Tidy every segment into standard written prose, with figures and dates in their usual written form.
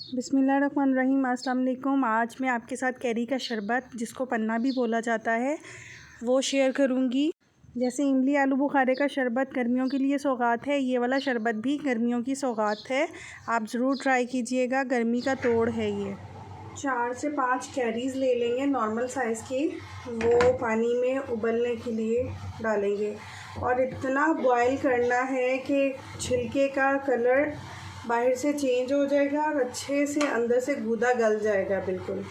बिस्मिल्लाहिर्रहमानिर्रहीम। अस्सलाम वालेकुम। आज मैं आपके साथ कैरी का शरबत, जिसको पन्ना भी बोला जाता है, वो शेयर करूँगी। जैसे इमली आलू बुखारे का शरबत गर्मियों के लिए सौगात है, ये वाला शरबत भी गर्मियों की सौगात है। आप ज़रूर ट्राई कीजिएगा, गर्मी का तोड़ है ये। 4 से 5 कैरीज़ ले लेंगे नॉर्मल साइज़ की, वो पानी में उबलने के लिए डालेंगे और इतना बॉईल करना है कि छिलके का कलर बाहर से चेंज हो जाएगा और अच्छे से अंदर से गूदा गल जाएगा बिल्कुल।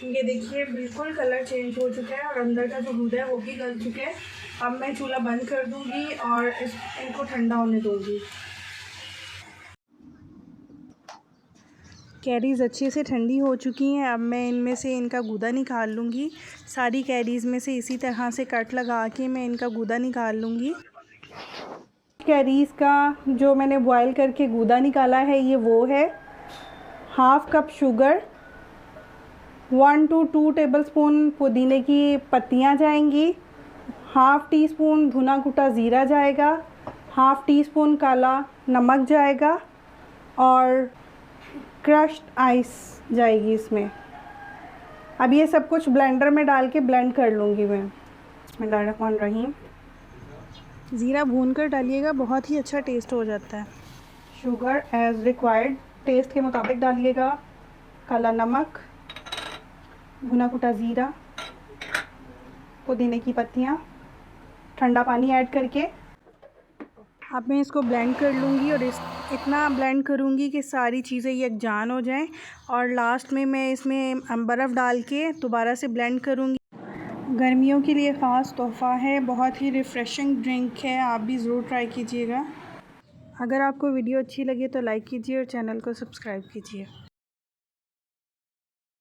ये देखिए बिल्कुल कलर चेंज हो चुका है और अंदर का जो गूदा है वो भी गल चुका है। अब मैं चूल्हा बंद कर दूंगी और इनको ठंडा होने दूंगी। कैरीज़ अच्छे से ठंडी हो चुकी हैं। अब मैं इनमें से इनका गूदा निकाल लूँगी। सारी कैरीज़ में से इसी तरह से कट लगा के मैं इनका गूदा निकाल लूँगी। कैरीज़ का जो मैंने बॉईल करके गूदा निकाला है, ये वो है। Half cup sugar, 1 to 2 tablespoon पुदीने की पत्तियाँ जाएंगी, हाफ़ टी स्पून भुना कुटा ज़ीरा जाएगा, हाफ़ टी स्पून काला नमक जाएगा और क्रश्ड आइस जाएगी इसमें। अब ये सब कुछ ब्लेंडर में डाल के ब्लेंड कर लूँगी मैं। बिस्मिल्लाहिर्रहमानिर्रहीम। ज़ीरा भून कर डालिएगा, बहुत ही अच्छा टेस्ट हो जाता है। शुगर एज़ रिक्वायर्ड, टेस्ट के मुताबिक डालिएगा। काला नमक, भुना कुटा ज़ीरा, पुदीने की पत्तियाँ, ठंडा पानी ऐड करके अब मैं इसको ब्लेंड कर लूँगी और इतना ब्लेंड करूँगी कि सारी चीज़ें यकजान हो जाएं और लास्ट में मैं इसमें बर्फ़ डाल के दोबारा से ब्लेंड करूँगी। गर्मियों के लिए ख़ास तोहफ़ा है, बहुत ही रिफ़्रेशिंग ड्रिंक है, आप भी ज़रूर ट्राई कीजिएगा। अगर आपको वीडियो अच्छी लगे तो लाइक कीजिए और चैनल को सब्सक्राइब कीजिए।